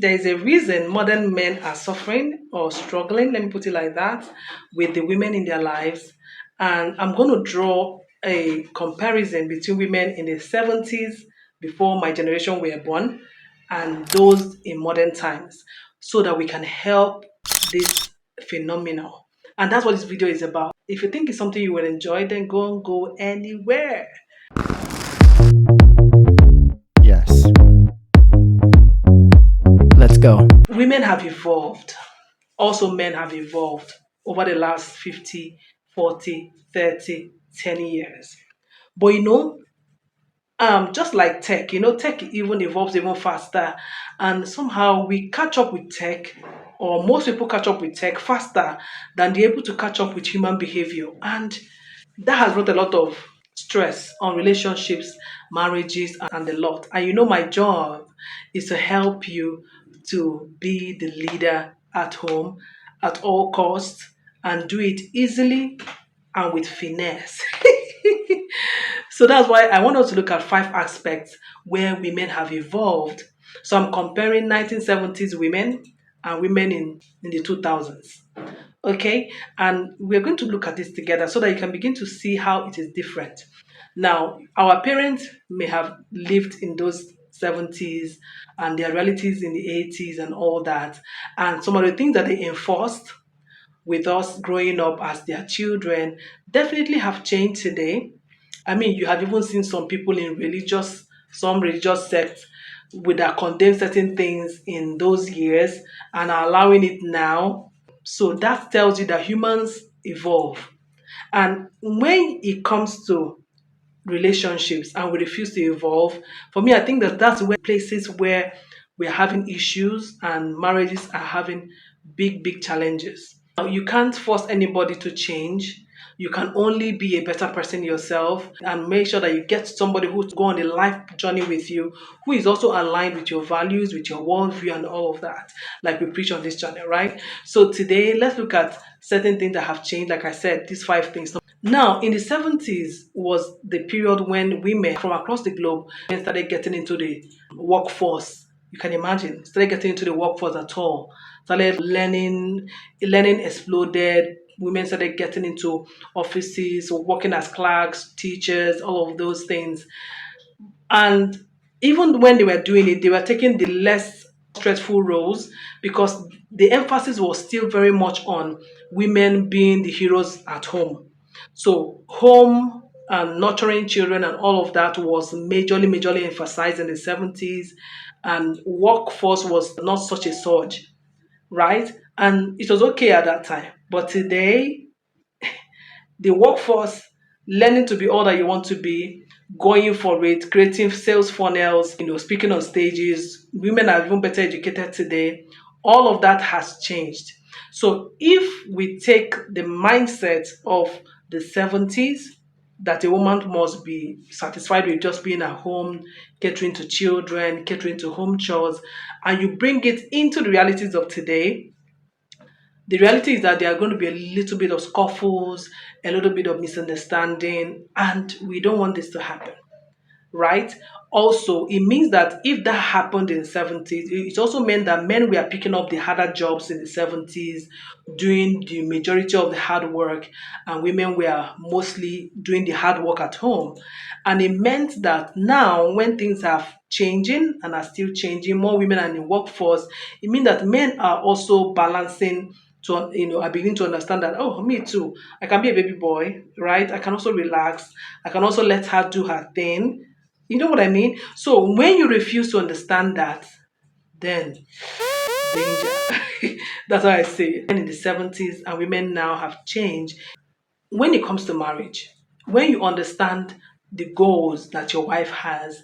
there is a reason modern men are suffering or struggling, let me put it like that, with the women in their lives. And I'm going to draw a comparison between women in the 70s, before my generation were born, and those in modern times, so that we can help this phenomenon. And that's what this video is about. If you think it's something you will enjoy, then go anywhere. Yes. Let's go. Women have evolved. Also, men have evolved over the last 50, 40, 30, 10 years. But just like tech, tech even evolves even faster. And somehow we catch up with tech, or most people catch up with tech faster than they're able to catch up with human behavior. And that has brought a lot of stress on relationships, marriages, and a lot. And my job is to help you to be the leader at home at all costs, and do it easily and with finesse. So that's why I want us to look at five aspects where women have evolved. So I'm comparing 1970s women and women in the 2000s. Okay, and we're going to look at this together so that you can begin to see how it is different. Now, our parents may have lived in those 70s and their realities in the 80s and all that, and some of the things that they enforced with us growing up as their children definitely have changed today. I mean, you have even seen some people in some religious sects with that condemn certain things in those years and are allowing it now. So that tells you that humans evolve. And when it comes to relationships and we refuse to evolve, for me, I think that that's where places where we're having issues and marriages are having big challenges. Now, you can't force anybody to change. You can only be a better person yourself and make sure that you get somebody who's go on a life journey with you, who is also aligned with your values, with your worldview, and all of that, like we preach on this channel, right? So today, let's look at certain things that have changed. Like I said, these five things. Now, in the 70s was the period when women from across the globe started getting into the workforce. You can imagine, started getting into the workforce at all. Started learning exploded. Women started getting into offices, working as clerks, teachers, all of those things. And even when they were doing it, they were taking the less stressful roles because the emphasis was still very much on women being the heroes at home. So home and nurturing children and all of that was majorly emphasized in the 70s, and workforce was not such a surge, right? And it was okay at that time. But today, the workforce, learning to be all that you want to be, going for it, creating sales funnels, speaking on stages. Women are even better educated today. All of that has changed. So if we take the mindset of the 70s, that a woman must be satisfied with just being at home, catering to children, catering to home chores, and you bring it into the realities of today, the reality is that there are going to be a little bit of scuffles, a little bit of misunderstanding, and we don't want this to happen, right? Also, it means that if that happened in the 70s, it also meant that men were picking up the harder jobs in the 70s, doing the majority of the hard work, and women were mostly doing the hard work at home. And it meant that now, when things are changing and are still changing, more women are in the workforce, it means that men are also balancing to, I begin to understand that, oh, me too, I can be a baby boy, right? I can also relax. I can also let her do her thing. You know what I mean? So when you refuse to understand that, then danger. That's what I say. And in the 70s, and women now have changed. When it comes to marriage, when you understand the goals that your wife has,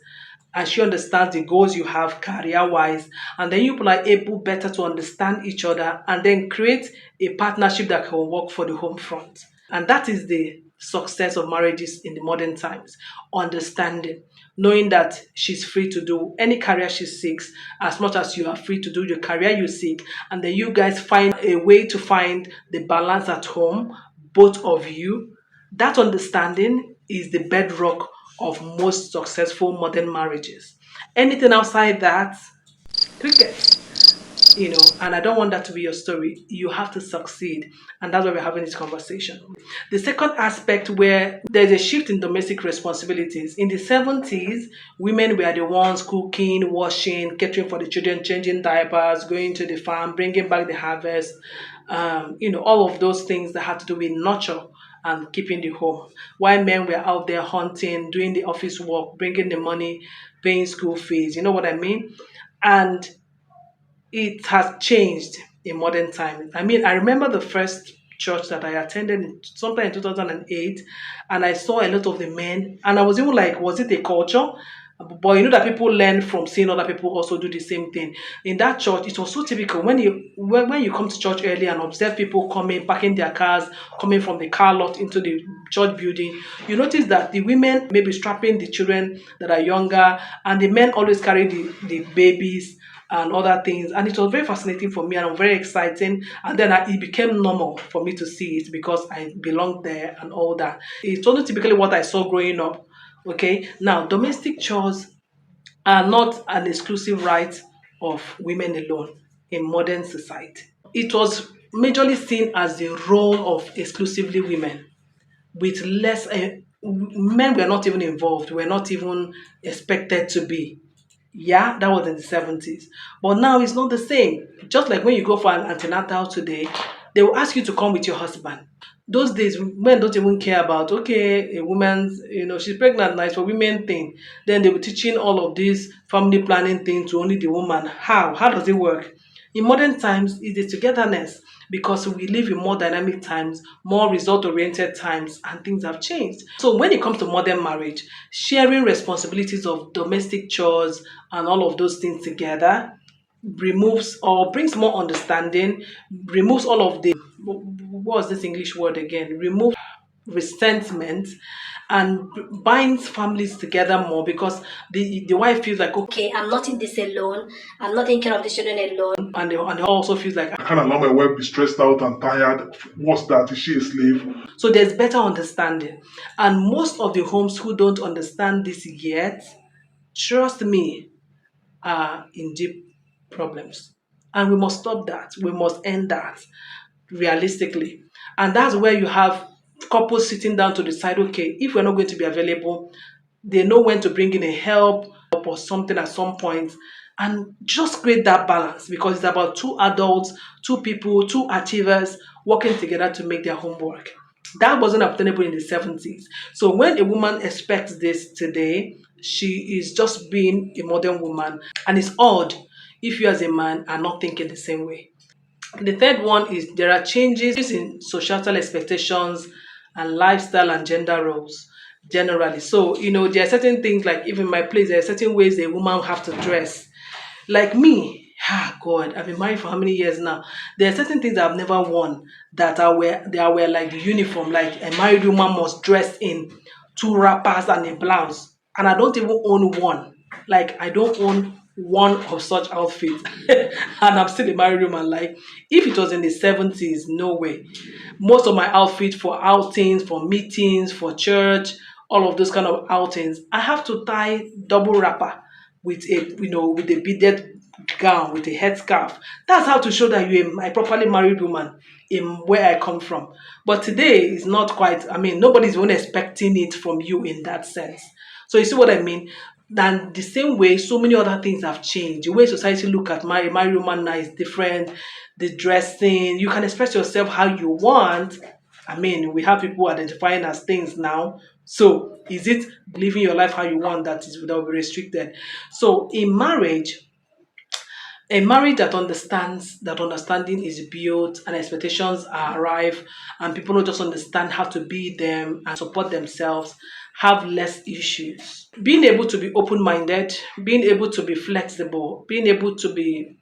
and she understands the goals you have career wise, and then you people are able better to understand each other and then create a partnership that can work for the home front. And that is the success of marriages in the modern times. Understanding, knowing that she's free to do any career she seeks as much as you are free to do the career you seek, and then you guys find a way to find the balance at home, both of you. That understanding is the bedrock of most successful modern marriages. Anything outside that, cricket. And I don't want that to be your story. You have to succeed. And that's why we're having this conversation. The second aspect where there's a shift in domestic responsibilities. In the 70s, women were the ones cooking, washing, catering for the children, changing diapers, going to the farm, bringing back the harvest, all of those things that had to do with nurture and keeping the home. While men were out there hunting, doing the office work, bringing the money, paying school fees. You know what I mean? And it has changed in modern times. I mean, I remember the first church that I attended sometime in 2008, and I saw a lot of the men, and I was even like, was it a culture? But you know that people learn from seeing other people also do the same thing. In that church, it was so typical when you come to church early and observe people coming, parking their cars, coming from the car lot into the church building. You notice that the women may be strapping the children that are younger, and the men always carry the babies and other things. And it was very fascinating for me and very exciting. And then it became normal for me to see it because I belonged there and all that. It's only typically what I saw growing up. Okay. Now, domestic chores are not an exclusive right of women alone in modern society. It was majorly seen as the role of exclusively women with less men were not even involved, were not even expected to be. Yeah, that was in the 70s. But now it's not the same. Just like when you go for an antenatal today, they will ask you to come with your husband. Those days, men don't even care about, okay, a woman's, she's pregnant, nice for women thing. Then they were teaching all of these family planning thing to only the woman. How? How does it work? In modern times, it's the togetherness because we live in more dynamic times, more result oriented times, and things have changed. So, when it comes to modern marriage, sharing responsibilities of domestic chores and all of those things together removes or brings more understanding, removes all of the what was this English word again? Remove resentment and binds families together more because the wife feels like, okay, I'm not in this alone. I'm not taking care of the children alone. And they also feels like, I can't allow my wife be stressed out and tired. What's that? Is she a slave? so there's better understanding. And most of the homes who don't understand this yet, trust me, are in deep problems. And we must stop that. We must end that realistically. And that's where you have couples sitting down to decide, okay, if we're not going to be available, they know when to bring in a help or something at some point and just create that balance because it's about two adults, two people, two achievers working together to make their homework. That wasn't obtainable in the 70s. So when a woman expects this today, she is just being a modern woman. And it's odd if you as a man are not thinking the same way. The third one is there are changes in societal expectations and lifestyle and gender roles generally. So, there are certain things like even my place, there are certain ways a woman have to dress. Like me, God, I've been married for how many years now? There are certain things I've never worn that were like the uniform, like a married woman must dress in two wrappers and a blouse. And I don't even own one. Like I don't own one of such outfits. And I'm still a married woman. Like if it was in the 70s, no way. Most of my outfit for outings, for meetings, for church, all of those kind of outings, I have to tie double wrapper with a beaded gown with a headscarf. That's how to show that you're a properly married woman in where I come from. But today is not quite. I mean, nobody's even expecting it from you in that sense. So you see what I mean? Then the same way, so many other things have changed. The way society look at married woman now is different. The dressing, you can express yourself how you want. I mean, we have people identifying as things now. So, is it living your life how you want that will be restricted? So, in marriage, a marriage that understands that understanding is built and expectations are arrive, and people don't just understand how to be them and support themselves, have less issues. Being able to be open minded, being able to be flexible, being able to be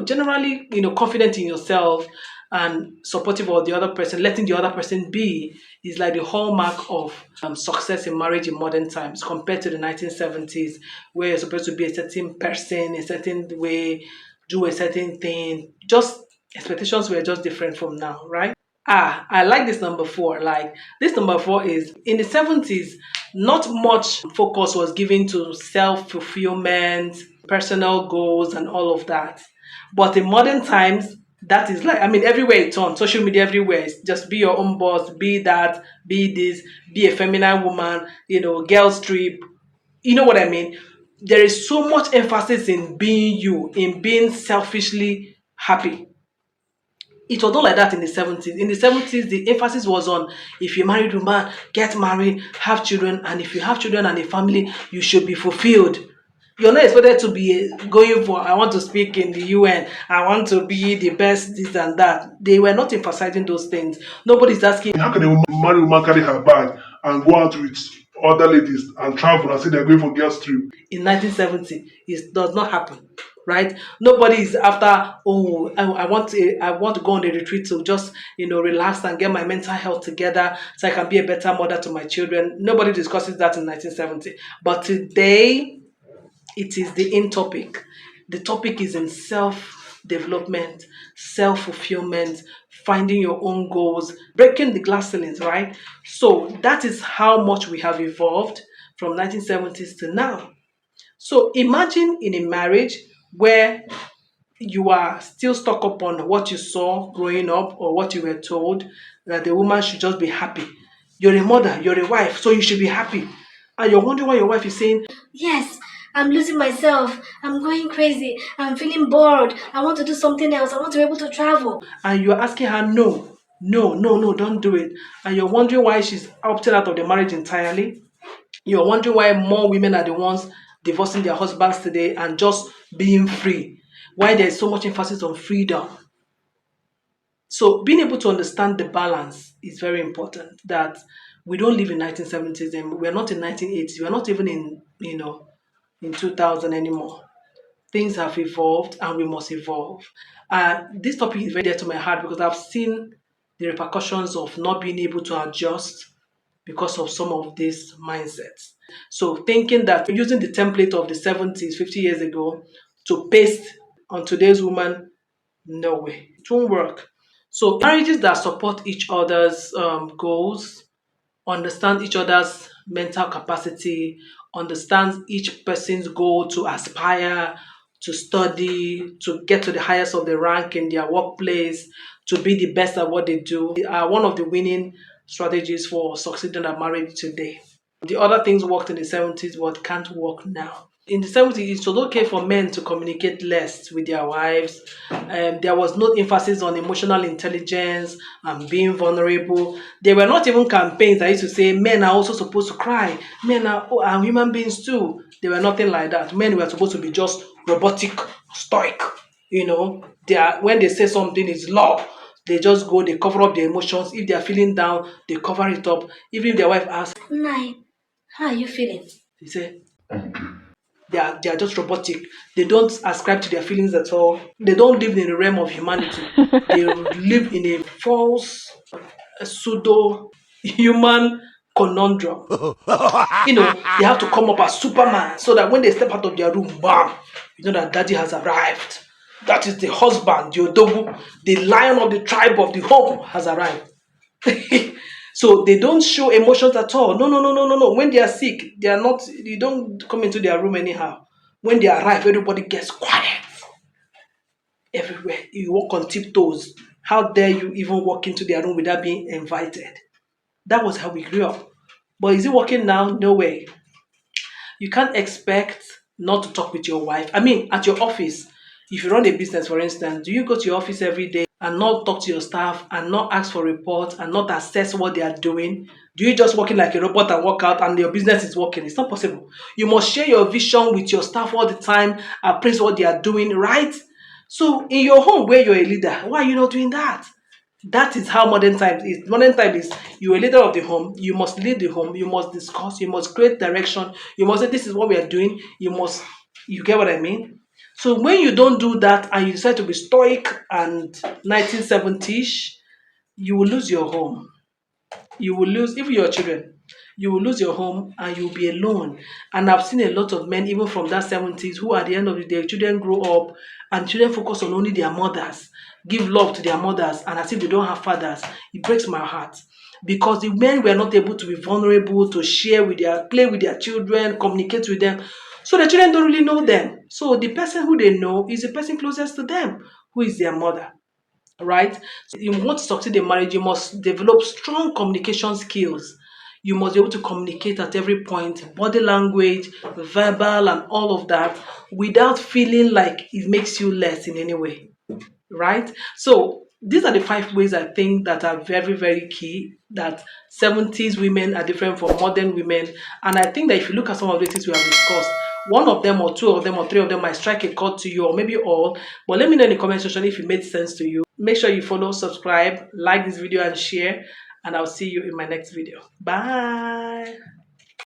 generally, confident in yourself and supportive of the other person, letting the other person be is like the hallmark of success in marriage in modern times compared to the 1970s, where you're supposed to be a certain person, a certain way, do a certain thing. Just expectations were just different from now, right? I like this number four. Like this number four is in the 70s, not much focus was given to self fulfillment, personal goals, and all of that. But in modern times, that is like, I mean, everywhere it's on social media, everywhere. It's just be your own boss, be that, be this, be a feminine woman, girls trip. You know what I mean? There is so much emphasis in being you, in being selfishly happy. It was not like that in the 70s. In the 70s, the emphasis was on if you're married woman, get married, have children, and if you have children and a family, you should be fulfilled. You're not expected to be going for, I want to speak in the UN, I want to be the best, this and that. They were not emphasizing those things. Nobody's asking How can a married woman carry her bag and go out with other ladies and travel and say they're going for girls trip? in 1970, it does not happen, right? Nobody is after, oh, I want to go on a retreat to just relax and get my mental health together so I can be a better mother to my children. Nobody discusses that in 1970. But today, it is the in topic. The topic is in self development, self fulfillment, finding your own goals, breaking the glass ceilings, right? So that is how much we have evolved from 1970s to now. So imagine in a marriage where you are still stuck up on what you saw growing up or what you were told that the woman should just be happy. You're a mother, you're a wife, so you should be happy. And you're wondering why your wife is saying, Yes, I'm losing myself. I'm going crazy. I'm feeling bored. I want to do something else. I want to be able to travel. and you're asking her, no, no, no, no, don't do it. And you're wondering why she's opted out of the marriage entirely. You're wondering why more women are the ones divorcing their husbands today and just being free. Why there's so much emphasis on freedom. So being able to understand the balance is very important. That we don't live in 1970s and we're not in 1980s. We're not even in 2000 anymore. Things have evolved and we must evolve. This topic is very dear to my heart because I've seen the repercussions of not being able to adjust because of some of these mindsets. So thinking that using the template of the 70s, 50 years ago, to paste on today's woman, no way. It won't work. So marriages that support each other's goals, understand each other's mental capacity, understand each person's goal to aspire, to study, to get to the highest of the rank in their workplace, to be the best at what they do, are one of the winning strategies for succeeding at marriage today. The other things worked in the 70s but can't work now. In the 70s, it was okay for men to communicate less with their wives. There was no emphasis on emotional intelligence and being vulnerable. There were not even campaigns that used to say men are also supposed to cry. Men are human beings too. There were nothing like that. Men were supposed to be just robotic, stoic. When they say something is law, they just go, they cover up their emotions. If they are feeling down, they cover it up. Even if their wife asks, Nai, how are you feeling? they say, they are just robotic. They don't ascribe to their feelings at all. They don't live in the realm of humanity. They live in a false, pseudo human conundrum. They have to come up as Superman so that when they step out of their room, bam, you know that daddy has arrived. That is the husband, the Odogu, the lion of the tribe of the home has arrived. So they don't show emotions at all. No, no, no, no, no, no. When they are sick, they are not, you don't come into their room anyhow. When they arrive, everybody gets quiet. Everywhere. You walk on tiptoes. How dare you even walk into their room without being invited? That was how we grew up. But is it working now? No way. You can't expect not to talk with your wife. I mean, at your office, if you run a business, for instance, do you go to your office every day and not talk to your staff and not ask for reports and not assess what they are doing? Do you just work in like a robot and work out and your business is working? It's not possible. You must share your vision with your staff all the time, appraise what they are doing, right? So in your home where you're a leader, why are you not doing that? That is how modern times is. Modern time is you're a leader of the home, you must lead the home, you must discuss, you must create direction, you must say this is what we are doing, you get what I mean? So when you don't do that and you decide to be stoic and 1970s, you will lose your home. You will lose even your children. You will lose your home and you'll be alone. And I've seen a lot of men, even from that 70s, who at the end of the day, children grow up and children focus on only their mothers, give love to their mothers, and as if they don't have fathers. It breaks my heart. Because the men were not able to be vulnerable, to share with play with their children, communicate with them. So the children don't really know them. So the person who they know is the person closest to them, who is their mother, right? So you want to succeed in marriage, you must develop strong communication skills. You must be able to communicate at every point, body language, verbal, and all of that, without feeling like it makes you less in any way, right? So these are the 5 ways I think that are very, very key. That 70s women are different from modern women, and I think that if you look at some of the things we have discussed, one of them or two of them or three of them might strike a chord to you, or maybe all. But let me know in the comment section if it made sense to you. Make sure you follow, subscribe, like this video, and share. And I'll see you in my next video. Bye.